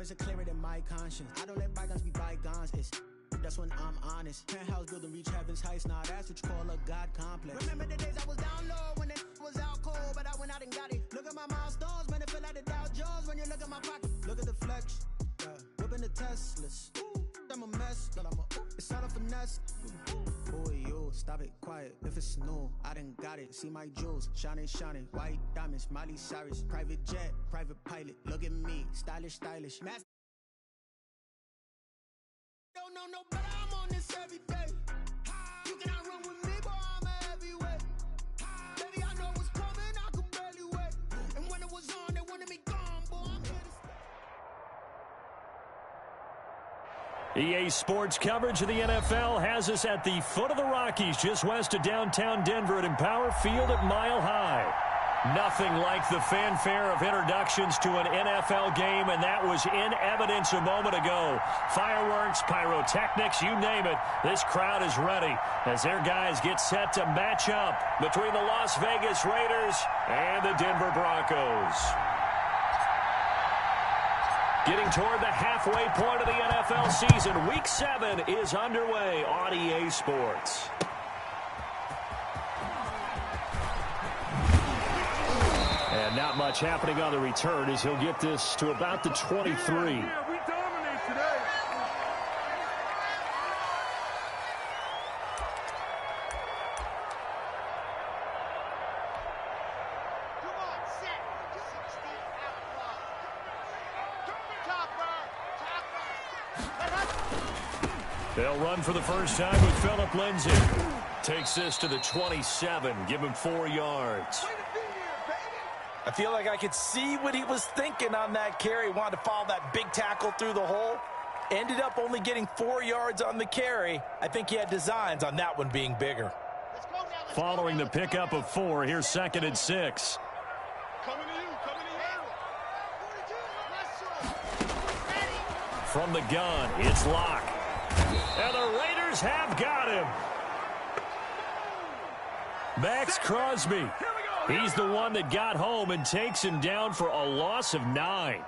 words are clearer than my conscience. I don't let bygones be bygones. That's when I'm honest. Penthouse building reach heaven's heights. Nah, that's what you call a God complex. Remember the days I was down low when it was out cold, but I went out and got it. Look at my milestones, man, it feel like the Dow Jones when you look at my pocket. Look at the flex, whipping the Teslas. I'm a mess, but it's all a finesse. Boy, you stop it, quiet. If it's new, I done got it. See my jewels, shining, shining. White diamonds, Miley Cyrus. Private jet, private pilot. Look at me, stylish, stylish. Don't know no better, I'm on this every day. You cannot run with me, boy, I'm a heavyweight. Baby, I know what's coming, I could barely wait. And when it was on, they wanted me gone, boy, I'm here to stay. EA Sports coverage of the NFL has us at the foot of the Rockies, just west of downtown Denver at Empower Field at Mile High. Nothing like the fanfare of introductions to an NFL game, and that was in evidence a moment ago. Fireworks, pyrotechnics, you name it. This crowd is ready as their guys get set to match up between the Las Vegas Raiders and the Denver Broncos. Getting toward the halfway point of the NFL season, Week 7 is underway on EA Sports. And not much happening on the return as he'll get this to about the 23. Yeah, we dominate today. Come on, set. 16 out. Topper. They'll run for the first time with Phillip Lindsay. Takes this to the 27. Give him 4 yards. I feel like I could see what he was thinking on that carry. Wanted to follow that big tackle through the hole. Ended up only getting 4 yards on the carry. I think he had designs on that one being bigger. Following the pickup of 4, here's 2nd and 6. Coming to you. From the gun, it's Locke. And the Raiders have got him. Max Crosby. He's the one that got home and takes him down for a loss of 9.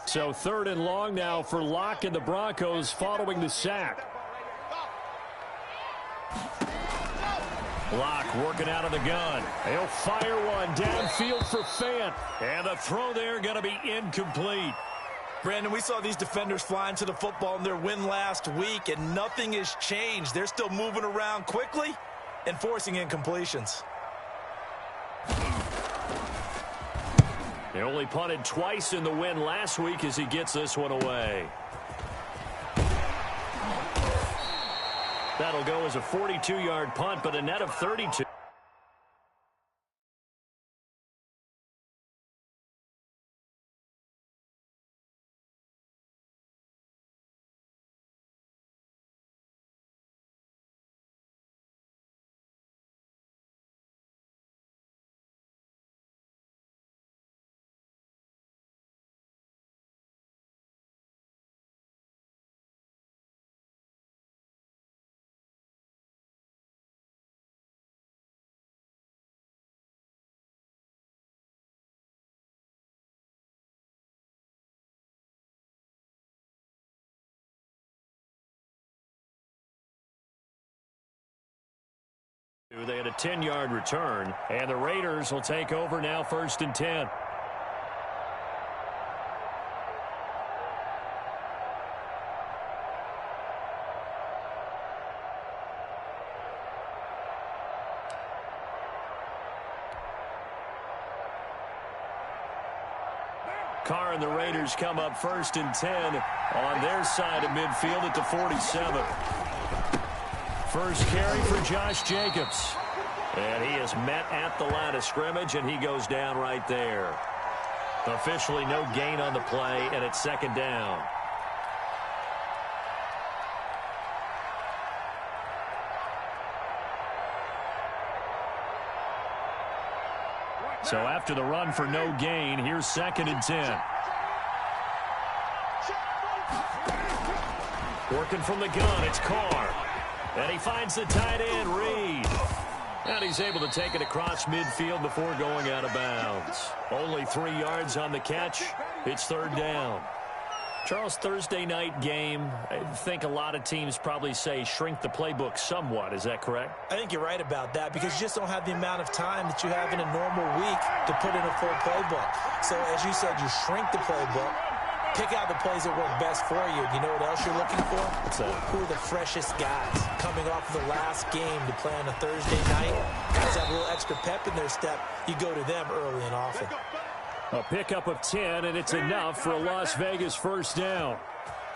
So 3rd and long now for Locke and the Broncos following the sack. Locke working out of the gun. He'll fire one downfield for Fant. And the throw there going to be incomplete. Brandon, we saw these defenders flying to the football in their win last week, and nothing has changed. They're still moving around quickly and forcing incompletions. They only punted twice in the win last week as he gets this one away. That'll go as a 42-yard punt, but a net of 32. They had a 10-yard return, and the Raiders will take over now 1st and 10. Carr and the Raiders come up 1st and 10 on their side of midfield at the 47. First carry for Josh Jacobs. And he is met at the line of scrimmage, and he goes down right there. Officially no gain on the play, and it's 2nd down. So after the run for no gain, here's 2nd and 10. Working from the gun, it's Carr. And he finds the tight end, Reed. And he's able to take it across midfield before going out of bounds. Only 3 yards on the catch. It's third down. Charles, Thursday night game, I think a lot of teams probably say shrink the playbook somewhat. Is that correct? I think you're right about that because you just don't have the amount of time that you have in a normal week to put in a full playbook. So, as you said, you shrink the playbook, pick out the plays that work best for you. You know what else you're looking for? Who are the freshest guys coming off of the last game to play on a Thursday night? Guys have a little extra pep in their step. You go to them early and often. A pickup of 10, and it's enough for a Las Vegas first down.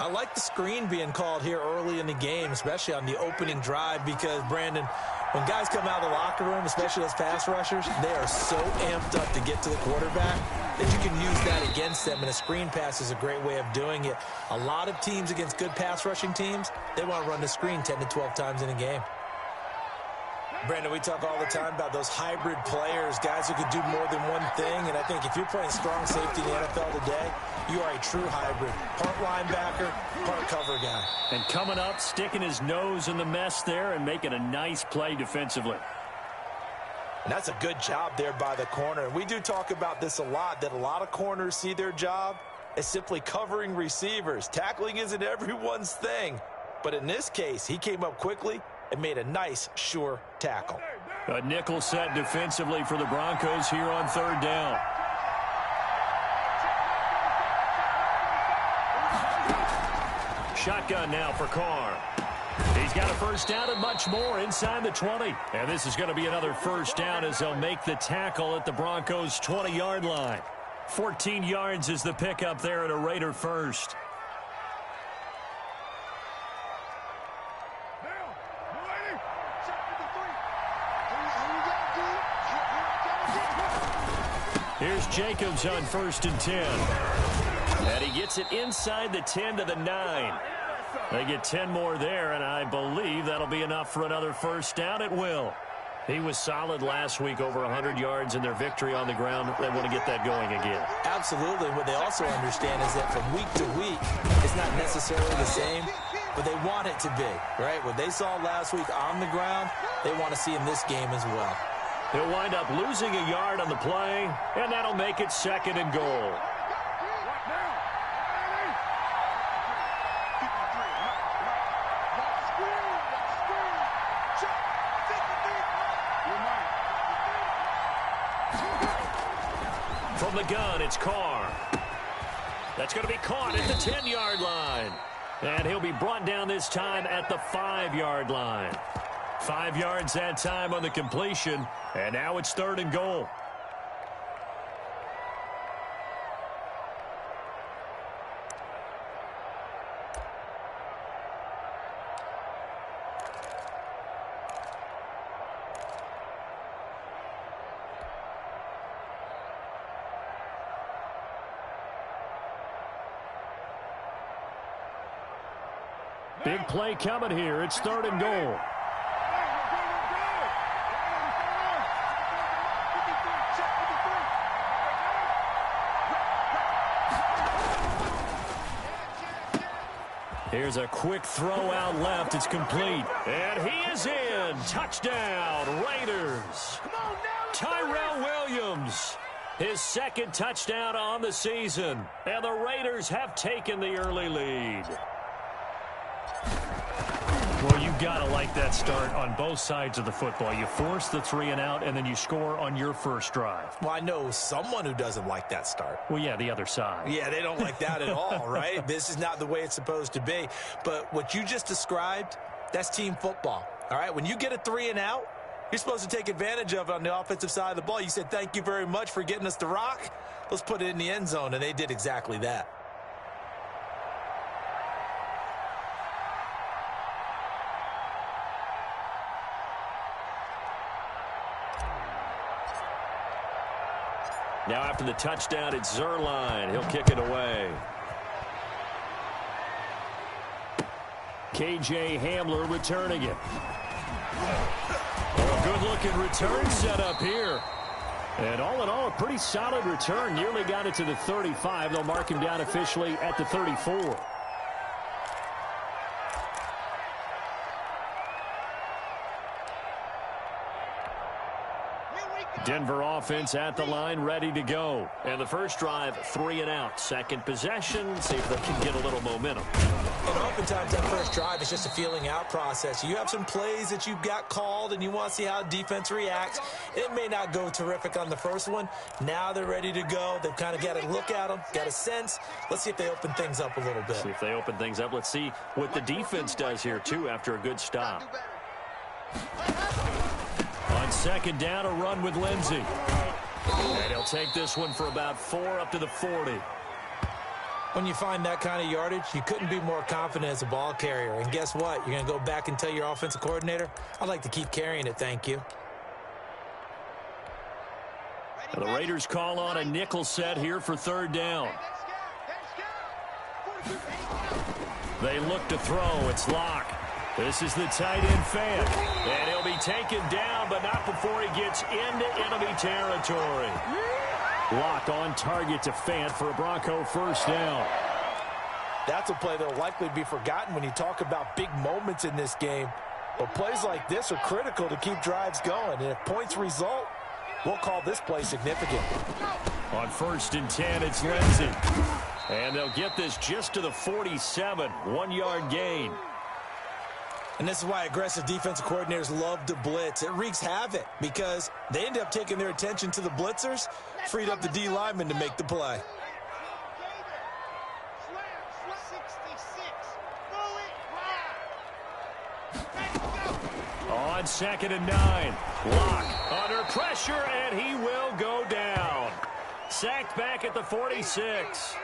I like the screen being called here early in the game, especially on the opening drive, because, Brandon, when guys come out of the locker room, especially those pass rushers, they are so amped up to get to the quarterback that you can use that against them, and a screen pass is a great way of doing it. A lot of teams against good pass rushing teams, they want to run the screen 10 to 12 times in a game. Brandon, we talk all the time about those hybrid players, guys who could do more than one thing, and I think if you're playing strong safety in the NFL today, you are a true hybrid. Part linebacker, part cover guy. And coming up, sticking his nose in the mess there and making a nice play defensively. And that's a good job there by the corner. And we do talk about this a lot, that a lot of corners see their job as simply covering receivers. Tackling isn't everyone's thing. But in this case, he came up quickly and made a nice, sure tackle. A nickel set defensively for the Broncos here on third down. Shotgun now for Carr. He's got a first down and much more inside the 20. And this is going to be another first down as they'll make the tackle at the Broncos' 20-yard line. 14 yards is the pickup there at a Raider first. Here's Jacobs on 1st and 10. And he gets it inside the 10 to the 9. They get 10 more there, and I believe that'll be enough for another first down. It will. He was solid last week, over 100 yards in their victory on the ground. They want to get that going again. Absolutely. What they also understand is that from week to week, it's not necessarily the same, but they want it to be, right? What they saw last week on the ground, they want to see in this game as well. He'll wind up losing a yard on the play, and that'll make it 2nd and goal. From the gun, it's Carr. That's going to be caught at the 10-yard line. And he'll be brought down this time at the 5-yard line. 5 yards that time on the completion, and now it's 3rd and goal. Big play coming here. It's 3rd and goal. Here's a quick throw out left. It's complete. And he is in. Touchdown, Raiders. Tyrell Williams. His 2nd touchdown on the season. And the Raiders have taken the early lead. Well, you got to like that start on both sides of the football. You force the 3 and out, and then you score on your first drive. Well, I know someone who doesn't like that start. Well, yeah, the other side. Yeah, they don't like that at all, right? This is not the way it's supposed to be. But what you just described, that's team football, all right? When you get a 3 and out, you're supposed to take advantage of it on the offensive side of the ball. You said, thank you very much for getting us the rock. Let's put it in the end zone, and they did exactly that. Now after the touchdown, it's Zerline. He'll kick it away. KJ Hamler returning it. Oh, good-looking return set up here. And all in all, a pretty solid return. Nearly got it to the 35. They'll mark him down officially at the 34. Denver offense at the line, ready to go. And the first drive, 3 and out. Second possession, see if they can get a little momentum. And oftentimes that first drive is just a feeling out process. You have some plays that you've got called and you want to see how defense reacts. It may not go terrific on the first one. Now they're ready to go. They've kind of got to look at them, got a sense. Let's see if they open things up a little bit. See if they open things up. Let's see what the defense does here, too, after a good stop. On second down, a run with Lindsey. And he'll take this one for about 4 up to the 40. When you find that kind of yardage, you couldn't be more confident as a ball carrier. And guess what? You're going to go back and tell your offensive coordinator, I'd like to keep carrying it, thank you. The Raiders call on a nickel set here for third down. They look to throw. It's Locke. This is the tight end Fant. And he'll be taken down, but not before he gets into enemy territory. Locke on target to Fant for a Bronco first down. That's a play that will likely be forgotten when you talk about big moments in this game. But plays like this are critical to keep drives going. And if points result, we'll call this play significant. On first and 10, it's Lindsey. And they'll get this just to the 47, 1-yard gain. And this is why aggressive defensive coordinators love to blitz. It wreaks havoc because they end up taking their attention to the blitzers, freed up the D lineman to make the play. On second and 9, Locke under pressure, and he will go down. Sacked back at the 46.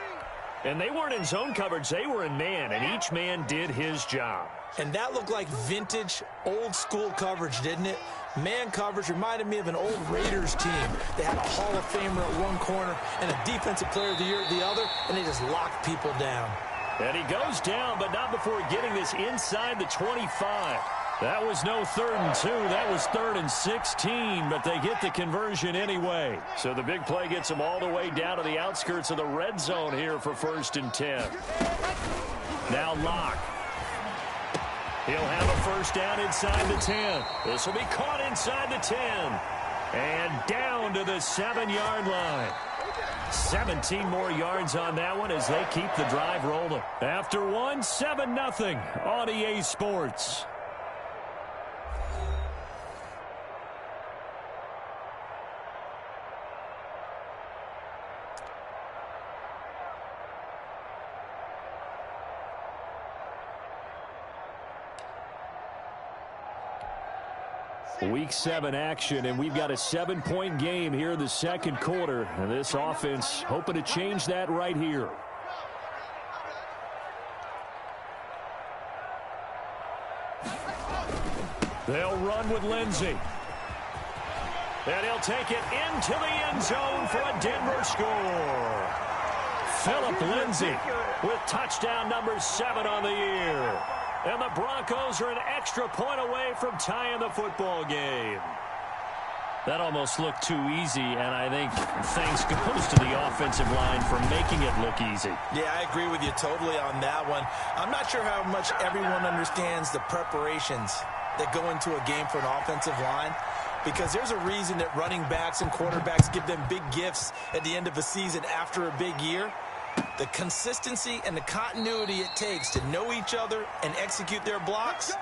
And they weren't in zone coverage, they were in man, and each man did his job. And that looked like vintage, old-school coverage, didn't it? Man coverage reminded me of an old Raiders team. They had a Hall of Famer at one corner and a Defensive Player of the Year at the other, and they just locked people down. And he goes down, but not before getting this inside the 25. That was no 3rd and 2. That was 3rd and 16, but they get the conversion anyway. So the big play gets them all the way down to the outskirts of the red zone here for 1st and 10. Now Locke. He'll have a first down inside the 10. This will be caught inside the 10. And down to the 7-yard line. 17 more yards on that one as they keep the drive rolling. After one, 7-0 on EA Sports. Week 7 action, and we've got a 7-point game here in the second quarter. And this offense hoping to change that right here. They'll run with Lindsey. And he'll take it into the end zone for a Denver score. Phillip Lindsay with touchdown number 7 on the year. And the Broncos are an extra point away from tying the football game. That almost looked too easy, and I think thanks goes to the offensive line for making it look easy. Yeah, I agree with you totally on that one. I'm not sure how much everyone understands the preparations that go into a game for an offensive line, because there's a reason that running backs and quarterbacks give them big gifts at the end of a season after a big year. The consistency and the continuity it takes to know each other and execute their blocks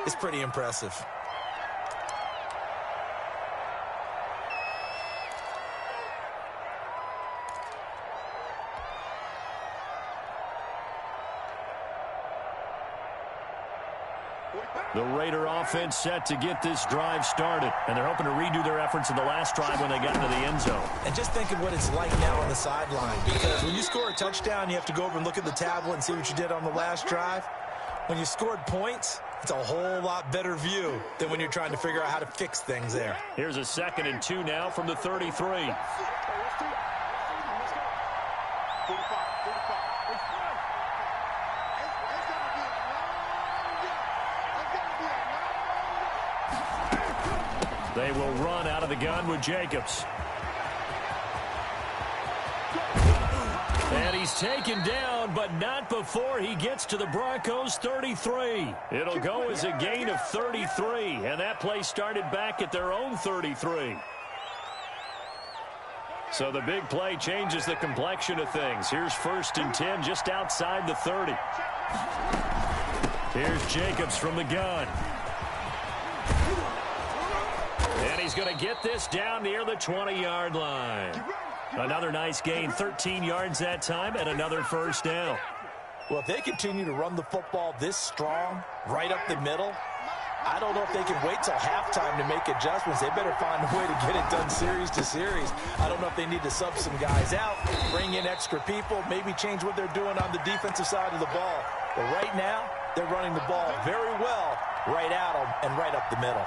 is pretty impressive. The Raider offense set to get this drive started, and they're hoping to redo their efforts in the last drive when they got into the end zone. And just think of what it's like now on the sideline, because when you score a touchdown, you have to go over and look at the tablet and see what you did on the last drive. When you scored points, it's a whole lot better view than when you're trying to figure out how to fix things there. Here's a 2nd and 2 now from the 33. They will run out of the gun with Jacobs. And he's taken down, but not before he gets to the Broncos' 33. It'll go as a gain of 33, and that play started back at their own 33. So the big play changes the complexion of things. Here's 1st and 10 just outside the 30. Here's Jacobs from the gun. And he's going to get this down near the 20-yard line. Another nice gain, 13 yards that time, and another 1st down. Well, if they continue to run the football this strong, right up the middle, I don't know if they can wait till halftime to make adjustments. They better find a way to get it done series to series. I don't know if they need to sub some guys out, bring in extra people, maybe change what they're doing on the defensive side of the ball. But right now, they're running the ball very well right at them and right up the middle.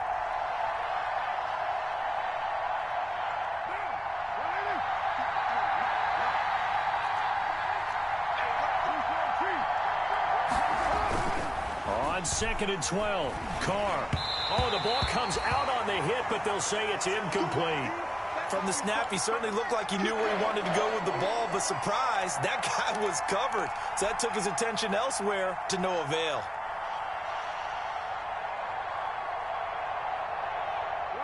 On 2nd and 12, Carr. Oh, the ball comes out on the hit, but they'll say it's incomplete. From the snap, he certainly looked like he knew where he wanted to go with the ball, but surprise, that guy was covered. So that took his attention elsewhere to no avail.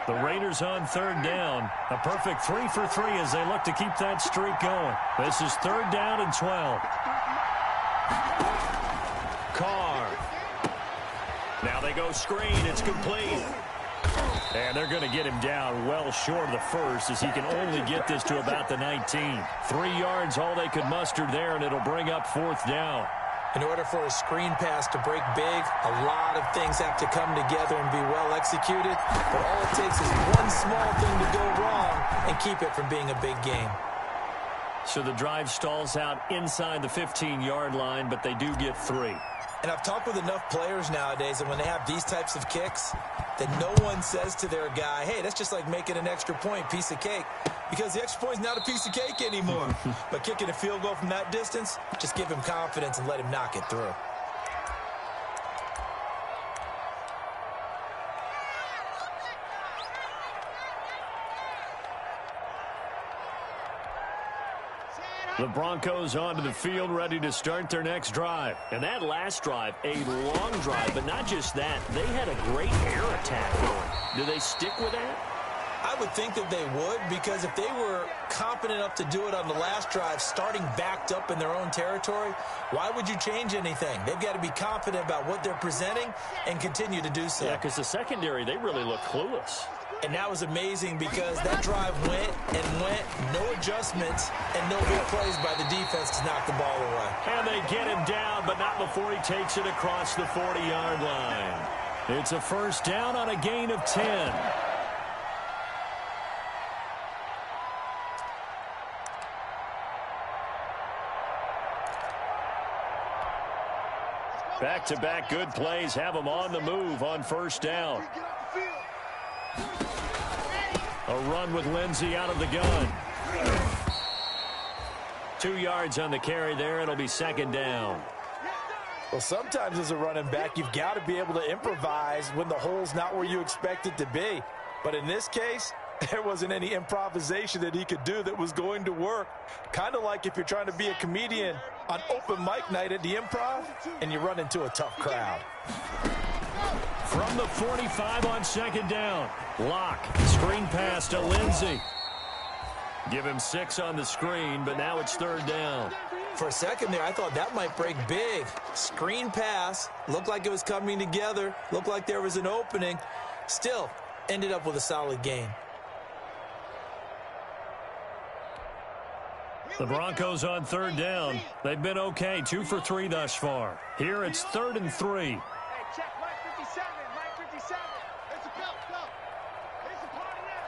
The Raiders on 3rd down. A perfect 3 for 3 as they look to keep that streak going. This is 3rd down and 12. Carr. Now they go screen. It's complete. And they're going to get him down well short of the 1st as he can only get this to about the 19. 3 yards all they could muster there, and it'll bring up 4th down. In order for a screen pass to break big, a lot of things have to come together and be well executed. But all it takes is one small thing to go wrong and keep it from being a big game. So the drive stalls out inside the 15-yard line, but they do get 3. And I've talked with enough players nowadays that when they have these types of kicks, that no one says to their guy, hey, that's just like making an extra point, piece of cake. Because the extra point is not a piece of cake anymore. But kicking a field goal from that distance, just give him confidence and let him knock it through. The Broncos onto the field, ready to start their next drive. And that last drive, a long drive, but not just that. They had a great air attack going. Do they stick with that? I would think that they would, because if they were competent enough to do it on the last drive, starting backed up in their own territory, why would you change anything? They've got to be confident about what they're presenting and continue to do so. Yeah, because the secondary, they really look clueless. And that was amazing because that drive went and went, no adjustments, and no big plays by the defense to knock the ball away. And they get him down, but not before he takes it across the 40-yard line. It's a 1st down on a gain of 10. Back-to-back good plays have them on the move on 1st down. A run with Lindsey out of the gun. 2 yards on the carry there. It'll be 2nd down. Well, sometimes as a running back, you've got to be able to improvise when the hole's not where you expect it to be. But in this case, there wasn't any improvisation that he could do that was going to work. Kind of like if you're trying to be a comedian on open mic night at the Improv and you run into a tough crowd. From the 45 on 2nd down. Lock. Screen pass to Lindsey. Give him 6 on the screen, but now it's 3rd down. For a second there, I thought that might break big. Screen pass. Looked like it was coming together. Looked like there was an opening. Still, ended up with a solid gain. The Broncos on 3rd down. They've been okay, 2 for 3 thus far. Here it's 3rd and 3. Hey, check line 57, line 57. There's a go, go. There's a party now.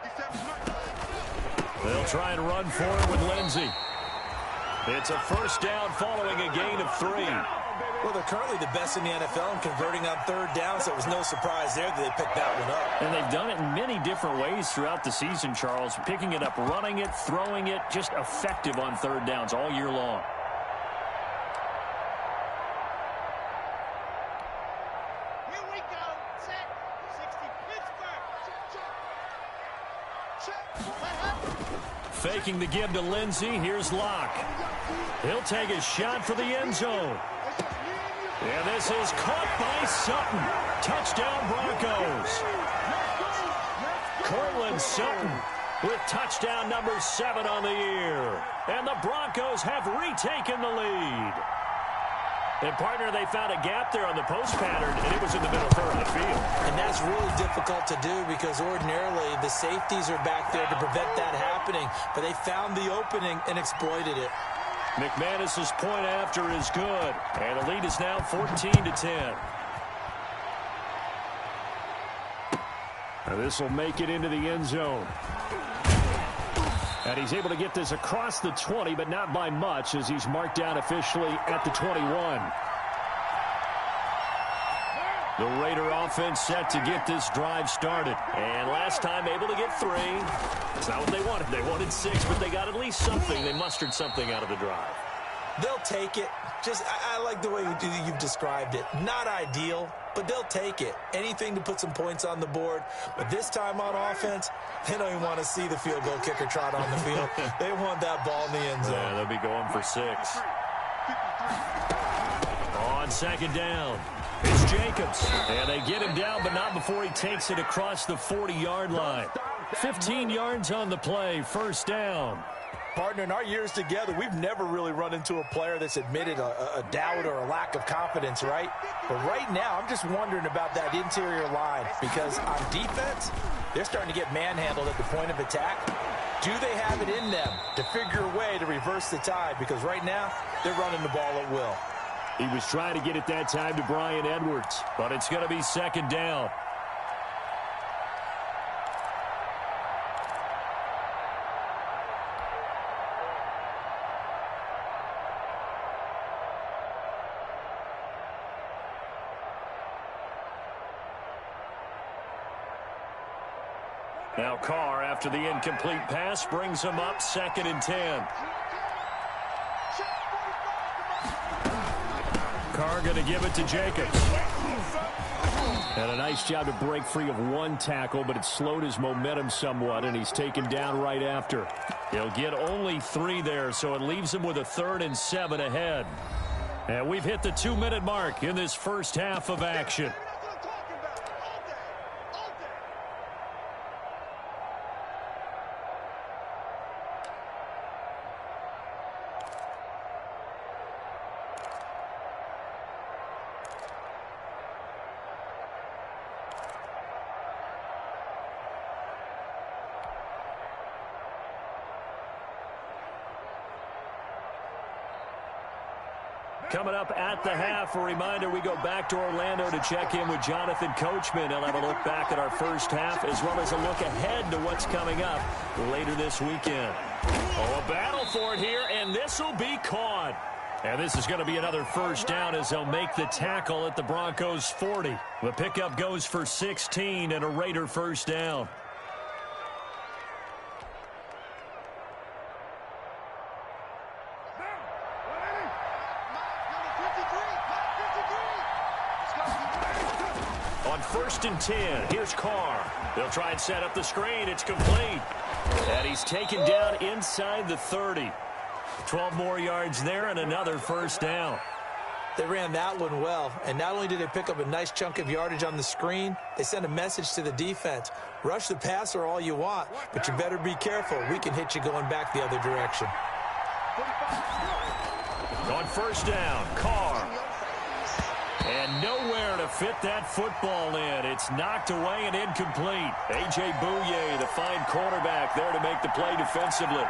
57. They'll try and run for it with Lindsey. It's a 1st down following a gain of 3. Well, they're currently the best in the NFL in converting on 3rd down, so it was no surprise there that they picked that one up. And they've done it in many different ways throughout the season, Charles. Picking it up, running it, throwing it, just effective on 3rd downs all year long. Here we go. Set. 60. Pittsburgh. Check. Faking the give to Lindsey. Here's Locke. He'll take a shot for the end zone. And this is caught by Sutton. Touchdown, Broncos. Cortland Sutton with touchdown number 7 on the year. And the Broncos have retaken the lead. And, partner, they found a gap there on the post pattern, and it was in the middle third of the field. And that's really difficult to do because ordinarily the safeties are back there to prevent that happening. But they found the opening and exploited it. McManus's point after is good. And the lead is now 14-10. And this will make it into the end zone. And he's able to get this across the 20, but not by much as he's marked down officially at the 21. The Raider offense set to get this drive started. And last time able to get 3. It's not what they wanted. They wanted 6, but they got at least something. They mustered something out of the drive. They'll take it. I like the way you've described it. Not ideal, but they'll take it. Anything to put some points on the board. But this time on offense, they don't even want to see the field goal kicker trot on the field. They want that ball in the end zone. Yeah, they'll be going for 6. On second down, it's Jacobs. And they get him down, but not before he takes it across the 40-yard line. 15 yards on the play, first down. Partner, in our years together, we've never really run into a player that's admitted a doubt or a lack of confidence, right? But right now, I'm just wondering about that interior line because on defense, they're starting to get manhandled at the point of attack. Do they have it in them to figure a way to reverse the tide? Because right now, they're running the ball at will. He was trying to get it that time to Bryan Edwards, but it's going to be second down. Now Carr, after the incomplete pass, brings him up 2nd and 10. Carr going to give it to Jacobs. And a nice job to break free of 1 tackle, but it slowed his momentum somewhat, and he's taken down right after. He'll get only 3 there, so it leaves him with a 3rd and 7 ahead. And we've hit the 2-minute mark in this first half of action. Coming up at the half, a reminder, we go back to Orlando to check in with Jonathan Coachman. He'll have a look back at our first half as well as a look ahead to what's coming up later this weekend. Oh, a battle for it here, and this will be caught. And this is going to be another first down as they'll make the tackle at the Broncos 40. The pickup goes for 16 and a Raider first down. On 1st and 10, here's Carr. They'll try and set up the screen. It's complete. And he's taken down inside the 30. 12 more yards there and another first down. They ran that one well, and not only did they pick up a nice chunk of yardage on the screen, they sent a message to the defense. Rush the passer all you want, but you better be careful. We can hit you going back the other direction. On first down, Carr. And nowhere to fit that football in. It's knocked away and incomplete. A.J. Bouye, the fine quarterback, there to make the play defensively.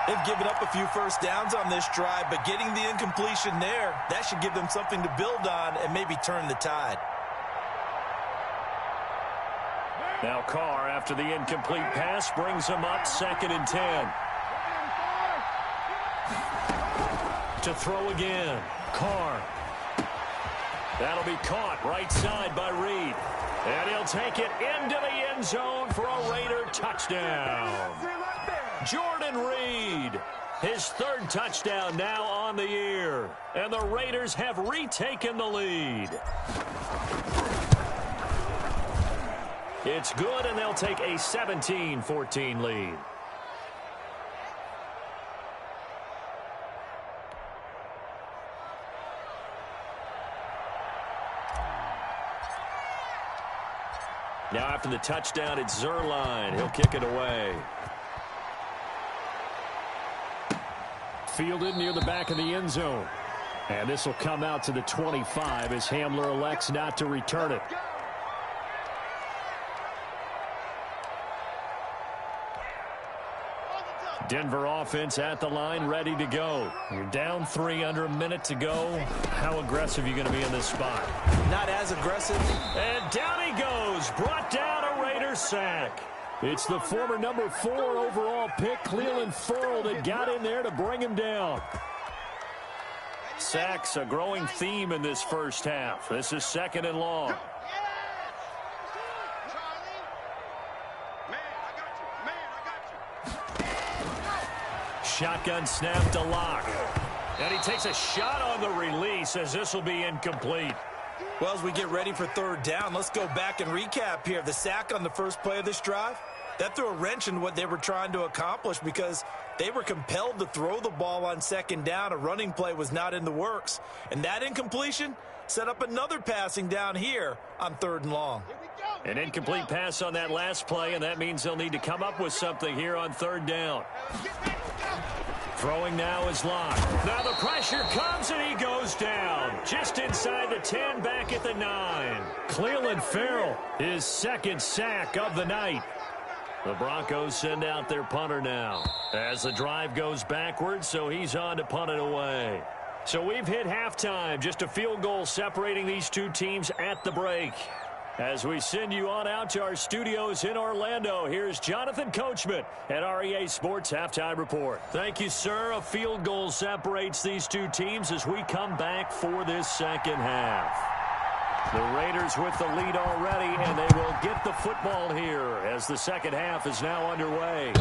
They've given up a few first downs on this drive, but getting the incompletion there, that should give them something to build on and maybe turn the tide. Now Carr, after the incomplete pass, brings him up 2nd and 10. To throw again, Carr. That'll be caught right side by Reed. And he'll take it into the end zone for a Raider touchdown. Jordan Reed, his 3rd touchdown now on the year. And the Raiders have retaken the lead. It's good, and they'll take a 17-14 lead. Now after the touchdown, it's Zerline. He'll kick it away. Fielded near the back of the end zone. And this will come out to the 25 as Hamler elects not to return it. Denver offense at the line, ready to go. You're down 3 under a minute to go. How aggressive are you going to be in this spot? Not as aggressive. And down he goes. Brought down a Raider sack. It's the former number 4 overall pick, Clelin Ferrell, that got in there to bring him down. Sacks, a growing theme in this first half. This is 2nd and long. Shotgun snap to Locke. And he takes a shot on the release as this will be incomplete. Well, as we get ready for 3rd down, let's go back and recap here. The sack on the first play of this drive, that threw a wrench in what they were trying to accomplish because they were compelled to throw the ball on 2nd down. A running play was not in the works. And that incompletion set up another passing down here on 3rd and long. An incomplete pass on that last play, and that means they'll need to come up with something here on 3rd down. Throwing now is Locke. Now the pressure comes and he goes down. Just inside the 10, back at the 9. Clelin Ferrell, his 2nd sack of the night. The Broncos send out their punter now as the drive goes backwards, so he's on to punt it away. So we've hit halftime, just a field goal separating these two teams at the break. As we send you on out to our studios in Orlando, here's Jonathan Coachman at REA Sports Halftime Report. Thank you, sir. A field goal separates these two teams as we come back for this 2nd half. The Raiders with the lead already, and they will get the football here as the 2nd half is now underway.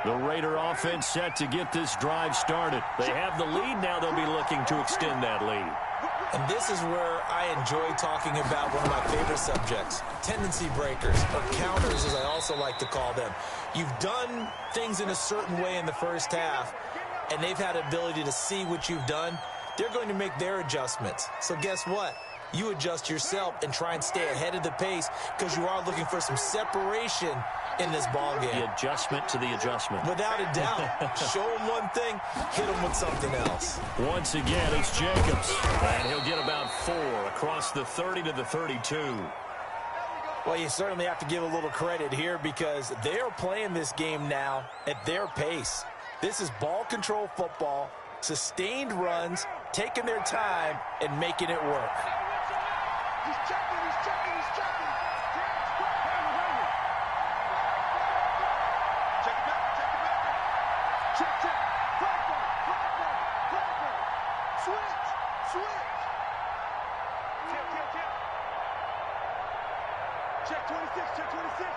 The Raider offense set to get this drive started. They have the lead. Now they'll be looking to extend that lead. And this is where I enjoy talking about one of my favorite subjects, tendency breakers, or counters as I also like to call them. You've done things in a certain way in the first half, and they've had the ability to see what you've done. They're going to make their adjustments. So guess what? You adjust yourself and try and stay ahead of the pace because you are looking for some separation in this ball game. The adjustment to the adjustment. Without a doubt. Show him one thing, hit him with something else. Once again, it's Jacobs. And he'll get about 4 across the 30 to the 32. Well, you certainly have to give a little credit here because they are playing this game now at their pace. This is ball control football, sustained runs, taking their time, and making it work. He's checking, he's checking, he's checking. Check it back, check it back. Check, check. Flag ball, flag ball, flag ball. Switch, switch. Tip, tip, tip. Check 26, check 26.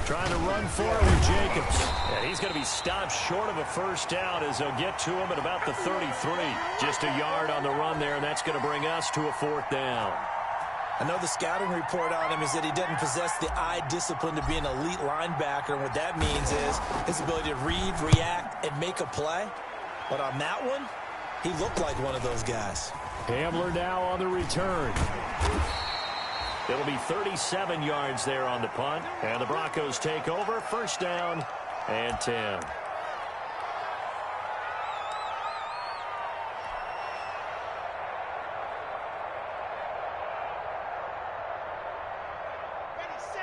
Trying to run for it with Jacobs. And he's going to be stopped short of a first down as they'll get to him at about the 33. Just a yard on the run there, and that's going to bring us to a 4th down. I know the scouting report on him is that he doesn't possess the eye discipline to be an elite linebacker. And what that means is his ability to read, react, and make a play. But on that one, he looked like one of those guys. Hamler now on the return. It'll be 37 yards there on the punt. And the Broncos take over. 1st down and 10.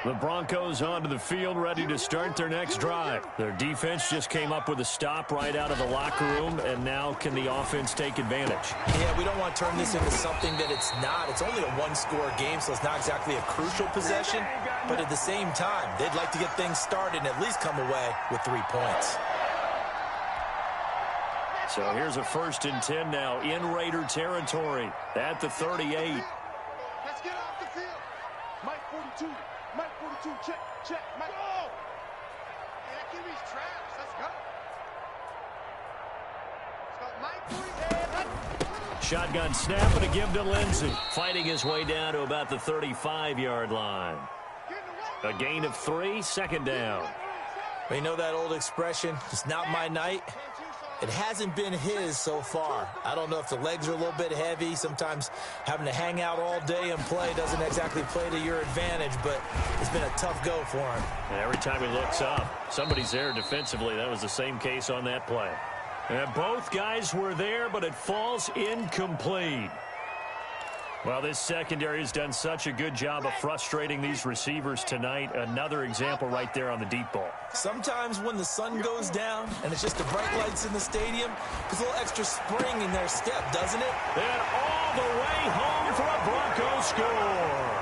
The Broncos onto the field, ready to start their next drive. Their defense just came up with a stop right out of the locker room, and now can the offense take advantage? Yeah, we don't want to turn this into something that it's not. It's only a one-score game, so it's not exactly a crucial possession. But at the same time, they'd like to get things started and at least come away with 3 points. So here's a 1st and 10 now in Raider territory at the 38. Let's get off the field. Mike 42. Mike 42, check, check, Mike. Go! Hey, that QB's trash. Let's go. Let's shotgun snap and a give to Lindsey. Fighting his way down to about the 35-yard line. A gain of 3, second down. Well, you know that old expression, it's not my night? It hasn't been his so far. I don't know if the legs are a little bit heavy. Sometimes having to hang out all day and play doesn't exactly play to your advantage, but it's been a tough go for him. And every time he looks up, somebody's there defensively. That was the same case on that play. And both guys were there, but it falls incomplete. Well, this secondary has done such a good job of frustrating these receivers tonight. Another example right there on the deep ball. Sometimes when the sun goes down and it's just the bright lights in the stadium, there's a little extra spring in their step, doesn't it? And all the way home for a Broncos score.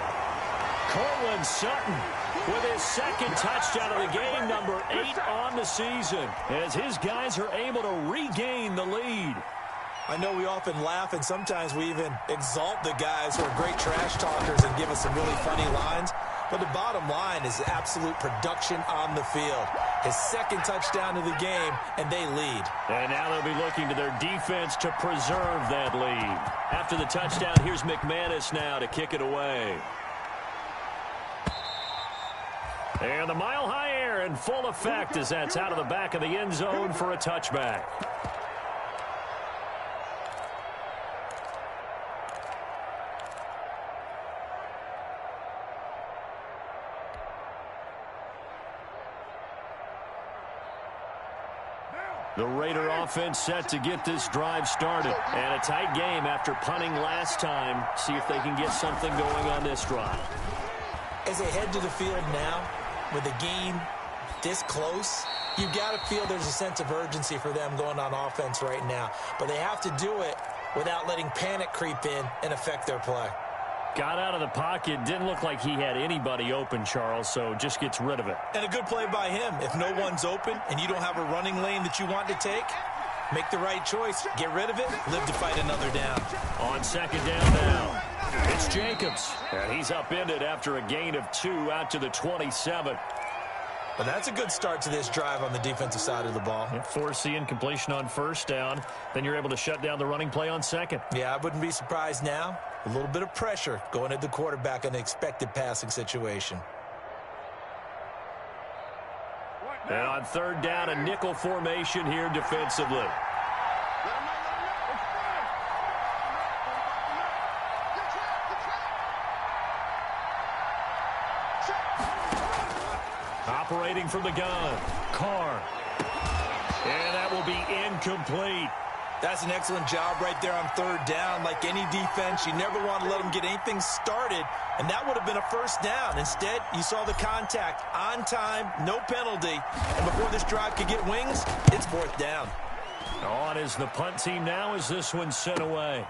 Cortland Sutton with his second touchdown of the game, number 8 on the season, as his guys are able to regain the lead. I know we often laugh and sometimes we even exalt the guys who are great trash talkers and give us some really funny lines. But the bottom line is absolute production on the field. His second touchdown of the game, and they lead. And now they'll be looking to their defense to preserve that lead. After the touchdown, here's McManus now to kick it away. And the mile-high air in full effect as that's out of the back of the end zone for a touchback. The Raider offense set to get this drive started. And a tight game after punting last time. See if they can get something going on this drive. As they head to the field now, with the game this close, you've got to feel there's a sense of urgency for them going on offense right now. But they have to do it without letting panic creep in and affect their play. Got out of the pocket. Didn't look like he had anybody open, Charles, so just gets rid of it. And a good play by him. If no one's open and you don't have a running lane that you want to take, make the right choice. Get rid of it. Live to fight another down. On second down now, it's Jacobs. And he's upended after a gain of 2 out to the 27. But that's a good start to this drive on the defensive side of the ball. Forcing incompletion on first down. Then you're able to shut down the running play on second. Yeah, I wouldn't be surprised now. A little bit of pressure going at the quarterback in the expected passing situation. And on third down, a nickel formation here defensively. Operating from the gun, Carr. And that will be incomplete. That's an excellent job right there on third down. Like any defense, you never want to let them get anything started, and that would have been a first down. Instead, you saw the contact on time, no penalty, and before this drive could get wings, it's fourth down. On is the punt team now as this one's sent away.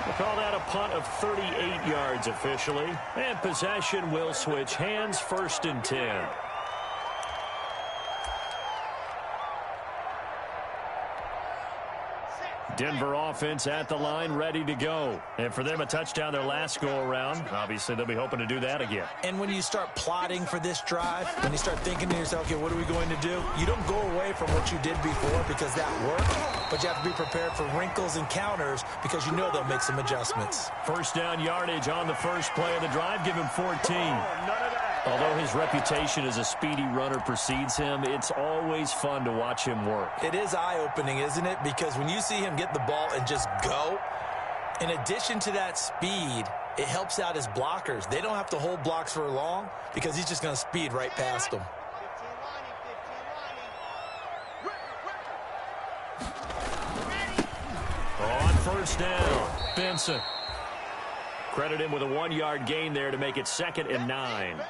We'll call that a punt of 38 yards officially, and possession will switch hands, 1st and 10. Denver offense at the line, ready to go. And for them, a touchdown their last go-around. Obviously, they'll be hoping to do that again. And when you start plotting for this drive, when you start thinking to yourself, okay, what are we going to do? You don't go away from what you did before because that worked, but you have to be prepared for wrinkles and counters because you know they'll make some adjustments. First down yardage on the first play of the drive. Give him 14. Although his reputation as a speedy runner precedes him, it's always fun to watch him work. It is eye-opening, isn't it? Because when you see him get the ball and just go, in addition to that speed, it helps out his blockers. They don't have to hold blocks for long because he's just going to speed right past them. On first down, Benson. Credit him with a 1-yard gain there to make it 2nd and 9.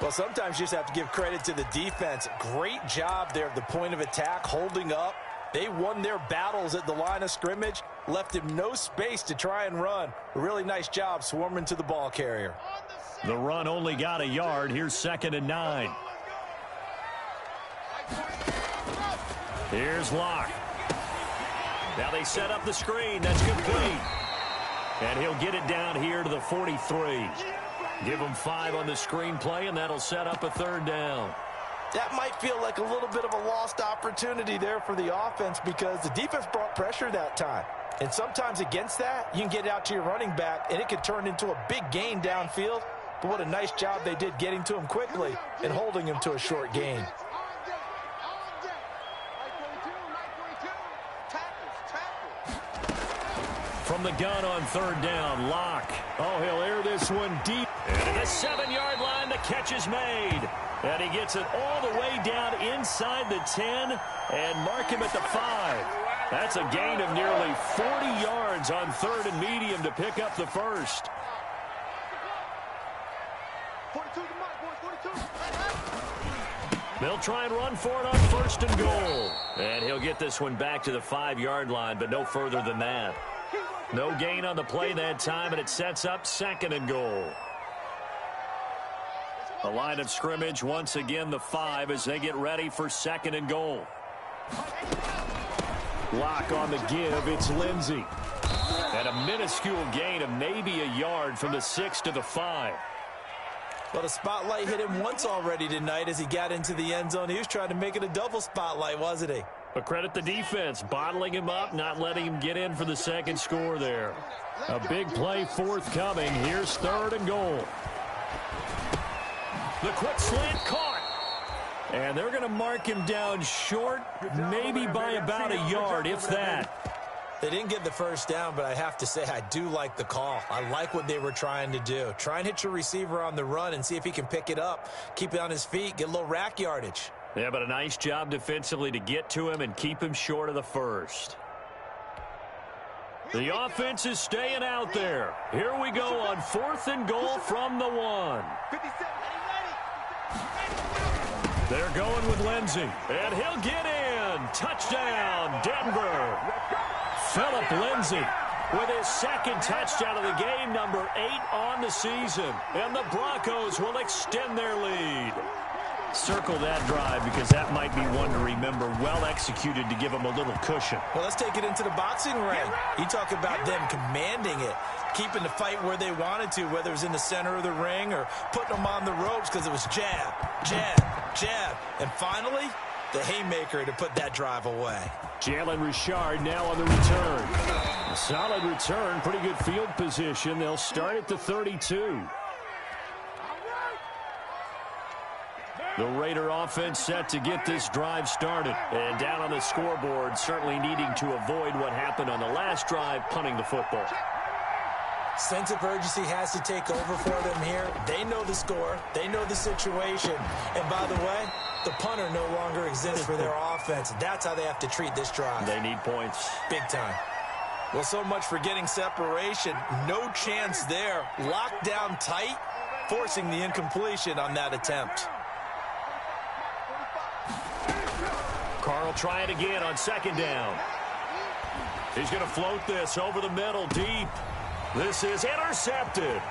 Well, sometimes you just have to give credit to the defense. Great job there at the point of attack, holding up. They won their battles at the line of scrimmage, left him no space to try and run. A really nice job swarming to the ball carrier. The run only got a yard. Here's 2nd and 9. Here's Locke. Now they set up the screen. That's complete. And he'll get it down here to the 43. Give him 5 on the screenplay, and that'll set up a 3rd down. That might feel like a little bit of a lost opportunity there for the offense because the defense brought pressure that time. And sometimes against that, you can get it out to your running back, and it could turn into a big gain downfield. But what a nice job they did getting to him quickly and holding him to a short gain. From the gun on third down, Locke. Oh, he'll air this one deep. And at the 7-yard line, the catch is made. And he gets it all the way down inside the 10 and mark him at the 5. That's a gain of nearly 40 yards on third and medium to pick up the first. 42 to Mike, boys, 42. They'll try and run for it on first and goal. And he'll get this one back to the 5-yard line, but no further than that. No gain on the play that time, and it sets up second and goal. The line of scrimmage, once again, the 5 as they get ready for second and goal. Lock on the give, it's Lindsey. And a minuscule gain of maybe a yard from the 6 to the 5. Well, the spotlight hit him once already tonight as he got into the end zone. He was trying to make it a double spotlight, wasn't he? But credit the defense, bottling him up, not letting him get in for the second score there. A big play forthcoming. Here's third and goal. The quick slant caught. And they're going to mark him down short, maybe by about a yard, if that. They didn't get the first down, but I have to say I do like the call. I like what they were trying to do. Try and hit your receiver on the run and see if he can pick it up, keep it on his feet, get a little rack yardage. Yeah, but a nice job defensively to get to him and keep him short of the first. The offense is staying out there. Here we go on fourth and goal from the 1. They're going with Lindsey, and he'll get in. Touchdown, Denver. Phillip Lindsey with his second touchdown of the game, number 8 on the season. And the Broncos will extend their lead. Circle that drive because that might be one to remember. Well executed to give them a little cushion. Well, let's take it into the boxing ring. You talk about them commanding it, keeping the fight where they wanted to, whether it was in the center of the ring or putting them on the ropes because it was jab, jab, jab. And finally, the haymaker to put that drive away. Jalen Richard now on the return. A solid return, pretty good field position. They'll start at the 32. The Raider offense set to get this drive started. And down on the scoreboard, certainly needing to avoid what happened on the last drive, punting the football. Sense of urgency has to take over for them here. They know the score. They know the situation. And by the way, the punter no longer exists for their offense. That's how they have to treat this drive. They need points. Big time. Well, so much for getting separation. No chance there. Locked down tight, forcing the incompletion on that attempt. Carl try it again on second down. He's going to float this over the middle deep. This is intercepted.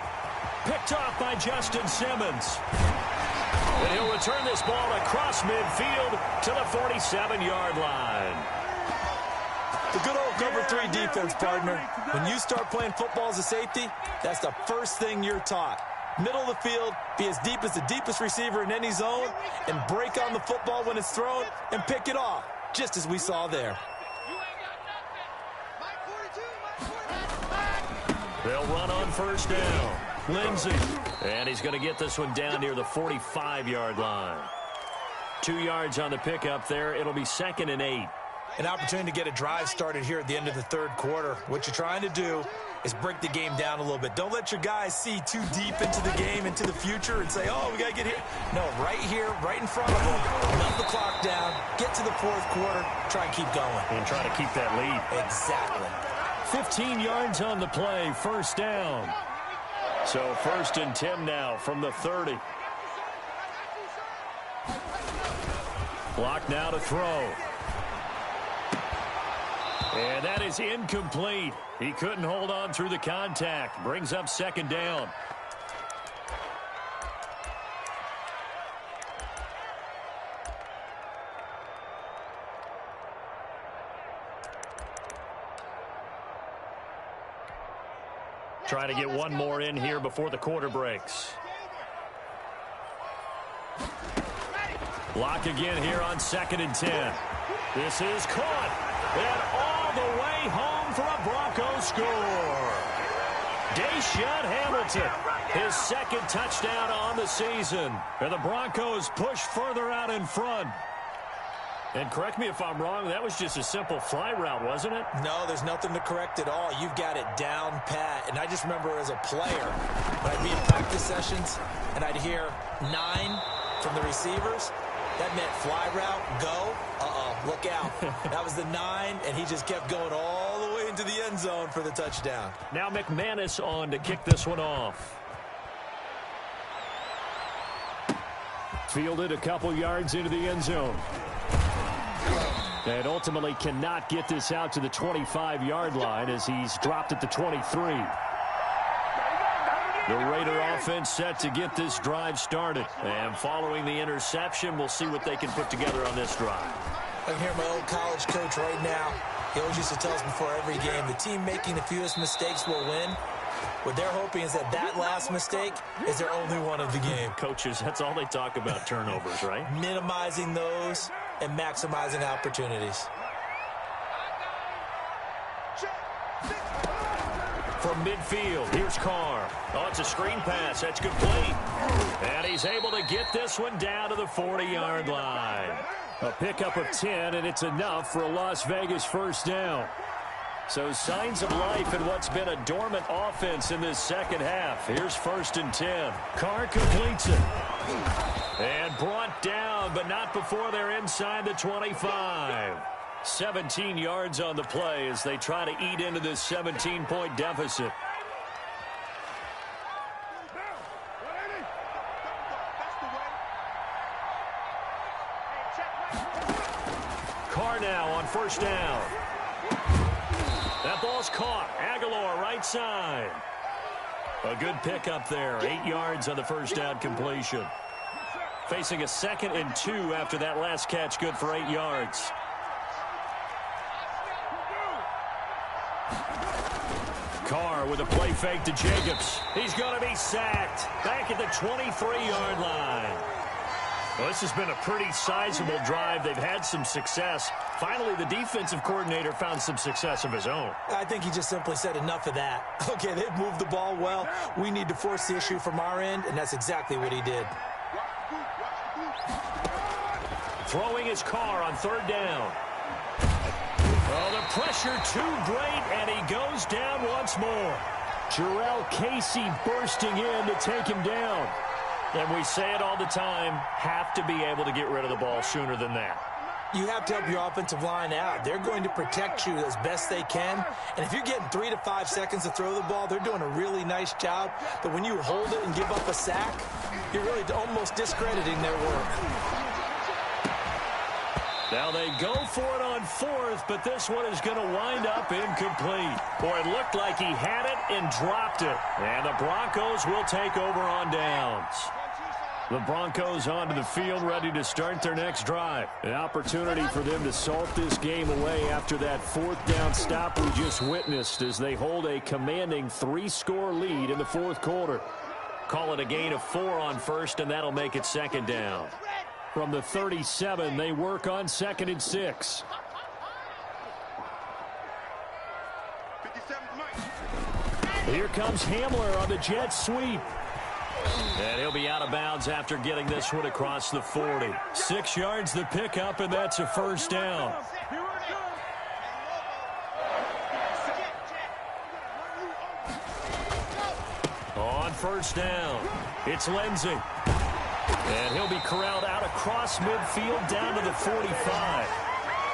Picked off by Justin Simmons. And he'll return this ball across midfield to the 47-yard line. The good old cover 3 defense, partner. When you start playing football as a safety, that's the first thing you're taught. Middle of the field, be as deep as the deepest receiver in any zone, and break on the football when it's thrown and pick it off, just as we saw there. They'll run on first down. Lindsey. And he's going to get this one down near the 45-yard line. 2 yards on the pickup there. It'll be second and 8. An opportunity to get a drive started here at the end of the third quarter. What you're trying to do is break the game down a little bit. Don't let your guys see too deep into the game, into the future, and say, oh, we got to get here. No, right here, right in front of them. Melt the clock down, get to the fourth quarter, try and keep going. And try to keep that lead. Exactly. 15 yards on the play, first down. So first and 10 now from the 30. Block now to throw. And that is incomplete. He couldn't hold on through the contact. Brings up second down. Trying to get one more in here before the quarter breaks. Lock again here on 2nd and 10. This is caught. And all the way home for a Broncos score. Deshaun Hamilton, his second touchdown on the season. And the Broncos push further out in front. And correct me if I'm wrong, that was just a simple fly route, wasn't it? No, there's nothing to correct at all. You've got it down pat. And I just remember as a player, when I'd be in practice sessions and I'd hear 9 from the receivers, that meant fly route, go, look out. That was the 9, and he just kept going all the way into the end zone for the touchdown. Now McManus on to kick this one off. Fielded a couple yards into the end zone. And ultimately cannot get this out to the 25-yard line as he's dropped at the 23. The Raider offense set to get this drive started. And following the interception, we'll see what they can put together on this drive. I can hear my old college coach right now. He always used to tell us before every game, the team making the fewest mistakes will win. What they're hoping is that that last mistake is their only one of the game. Coaches, that's all they talk about, turnovers, right? Minimizing those and maximizing opportunities. From midfield, here's Carr. Oh, it's a screen pass. That's complete. And he's able to get this one down to the 40-yard line. A pickup of 10, and it's enough for a Las Vegas first down. So signs of life in what's been a dormant offense in this second half. Here's 1st and 10. Carr completes it. And brought down, but not before they're inside the 25. 17 yards on the play as they try to eat into this 17-point deficit. Carr now on 1st down. That ball's caught. Aguilar right side. A good pickup there. 8 yards on the 1st down completion. Facing a 2nd and 2 after that last catch, good for 8 yards. Carr with a play fake to Jacobs. He's going to be sacked back at the 23-yard line. Well, this has been a pretty sizable drive. They've had some success. Finally, the defensive coordinator found some success of his own. I think he just simply said enough of that. Okay, they've moved the ball well. We need to force the issue from our end, and that's exactly what he did. Throwing his Carr on 3rd down. Oh, the pressure too great, and he goes down once more. Jarrell Casey bursting in to take him down. And we say it all the time, have to be able to get rid of the ball sooner than that. You have to help your offensive line out. They're going to protect you as best they can. And if you're getting 3 to 5 seconds to throw the ball, they're doing a really nice job. But when you hold it and give up a sack, you're really almost discrediting their work. Now they go for it on 4th, but this one is going to wind up incomplete. Boy, it looked like he had it and dropped it. And the Broncos will take over on downs. The Broncos onto the field, ready to start their next drive. An opportunity for them to salt this game away after that 4th down stop we just witnessed as they hold a commanding 3-score lead in the 4th quarter. Call it a gain of 4 on 1st, and that'll make it 2nd down. From the 37, they work on 2nd and 6. Here comes Hamler on the jet sweep. And he'll be out of bounds after getting this one across the 40. 6 yards the pickup, and that's a 1st down. On 1st down, it's Lindsey. And he'll be corralled out across midfield down to the 45.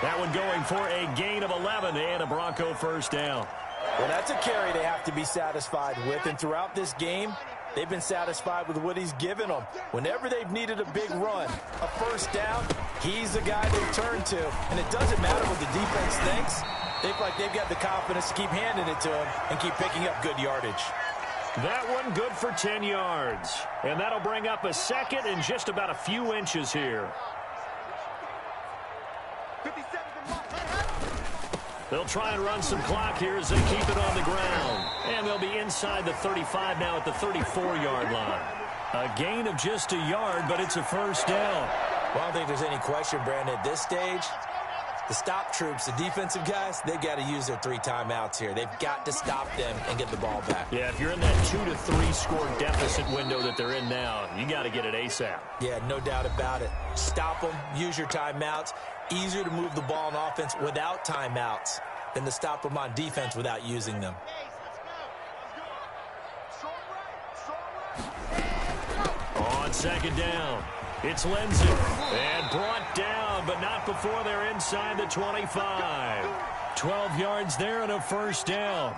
That one going for a gain of 11 and a Bronco 1st down. Well, that's a carry they have to be satisfied with. And throughout this game, they've been satisfied with what he's given them. Whenever they've needed a big run, a 1st down, he's the guy they turn to. And it doesn't matter what the defense thinks. They feel like they've got the confidence to keep handing it to him and keep picking up good yardage. That one good for 10 yards. And that'll bring up a 2nd and just about a few inches here. They'll try and run some clock here as they keep it on the ground. And they'll be inside the 35 now at the 34-yard line. A gain of just a yard, but it's a 1st down. Well, I don't think there's any question, Brandon, at this stage, the stop troops, the defensive guys, they've got to use their 3 timeouts here. They've got to stop them and get the ball back. Yeah, if you're in that 2 to 3 score deficit window that they're in now, you got to get it ASAP. Yeah, no doubt about it. Stop them, use your timeouts. Easier to move the ball on offense without timeouts than to stop them on defense without using them. On second down, it's Lindsay. And brought down, but not before they're inside the 25. 12 yards there and a first down.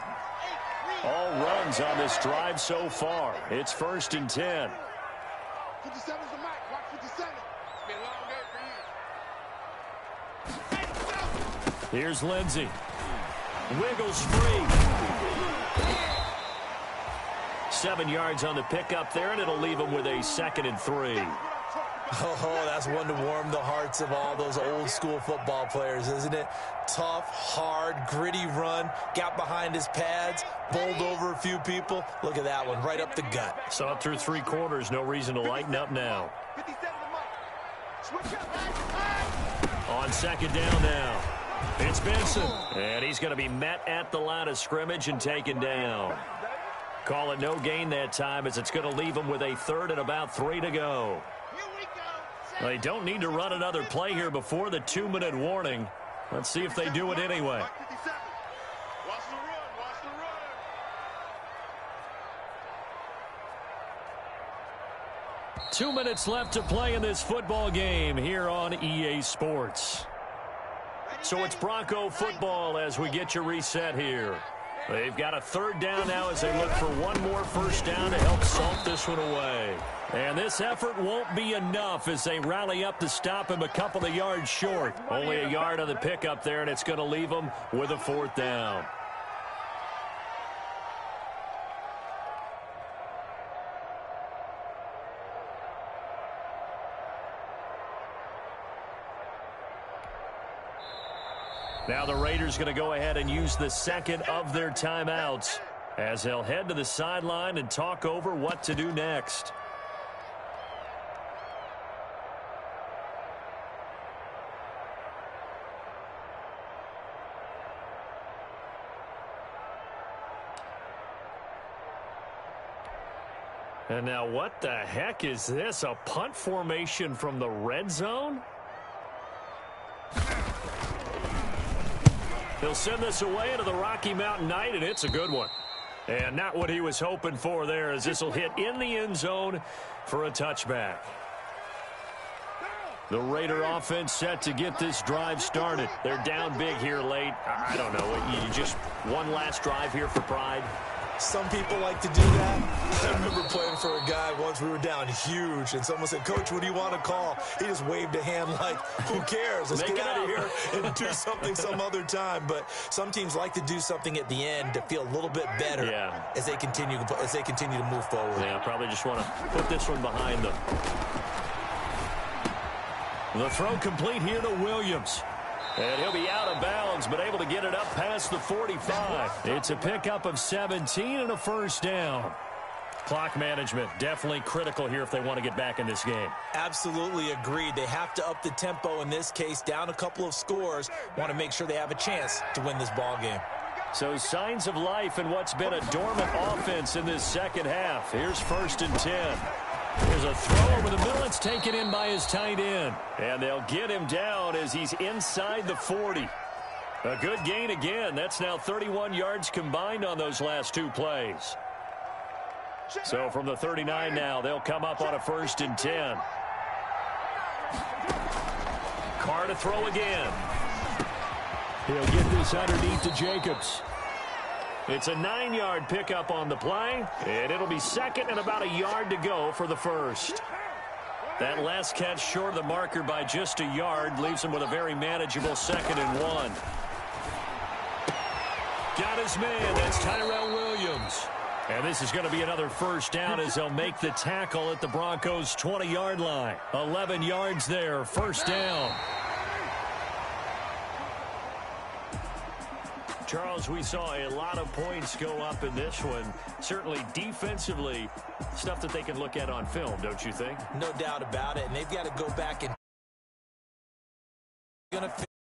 All runs on this drive so far. It's 1st and 10. 57's the mic. Watch 57. It's been a long day for you. Here's Lindsay. Wiggles free. 7 yards on the pickup there, and it'll leave him with a 2nd and 3. Oh, that's one to warm the hearts of all those old school football players, isn't it? Tough, hard, gritty run, got behind his pads, bowled over a few people. Look at that one, right up the gut. Saw it through 3 quarters, no reason to lighten up now. 57 the mic. Switch up. On second down now, it's Benson. And he's going to be met at the line of scrimmage and taken down. Call it no gain that time, as it's going to leave him with a 3rd and about 3 to go. They don't need to run another play here before the 2-minute warning. Let's see if they do it anyway. Watch the run. Watch the run. 2 minutes left to play in this football game here on EA Sports. So it's Bronco football as we get you reset here. They've got a 3rd down now as they look for one more first down to help salt this one away. And this effort won't be enough as they rally up to stop him a couple of yards short. Only a yard on the pickup there, and it's going to leave him with a 4th down. Now the Raiders going to go ahead and use the 2nd of their timeouts as they'll head to the sideline and talk over what to do next. And now what the heck is this? A punt formation from the red zone? They'll send this away into the Rocky Mountain Night, and it's a good one. And not what he was hoping for there, as this will hit in the end zone for a touchback. The Raider offense set to get this drive started. They're down big here late. I don't know. You just one last drive here for pride. Some people like to do that. I remember playing for a guy once. We were down huge, and someone said, "Coach, what do you want to call?" He just waved a hand like, who cares? Let's get out of here and do something some other time. But some teams like to do something at the end to feel a little bit better as they continue to move forward. Yeah, probably just want to put this one behind them. The throw complete here to Williams. And he'll be out of bounds, but able to get it up past the 45. It's a pickup of 17 and a first down. Clock management definitely critical here if they want to get back in this game. Absolutely agreed. They have to up the tempo in this case, down a couple of scores. Want to make sure they have a chance to win this ball game. So signs of life in what's been a dormant offense in this second half. Here's 1st and 10. There's a throw over the middle. It's taken in by his tight end. And they'll get him down as he's inside the 40. A good gain again. That's now 31 yards combined on those last 2 plays. So from the 39 now, they'll come up on a 1st and 10. Carr to throw again. He'll get this underneath to Jacobs. It's a 9-yard pickup on the play, and it'll be 2nd and about a yard to go for the first. That last catch short of the marker by just a yard leaves him with a very manageable 2nd and 1. Got his man. That's Tyrell Williams. And this is going to be another first down as they'll make the tackle at the Broncos' 20-yard line. 11 yards there, first down. Charles, we saw a lot of points go up in this one. Certainly defensively, stuff that they can look at on film, don't you think? No doubt about it. And they've got to go back and Gonna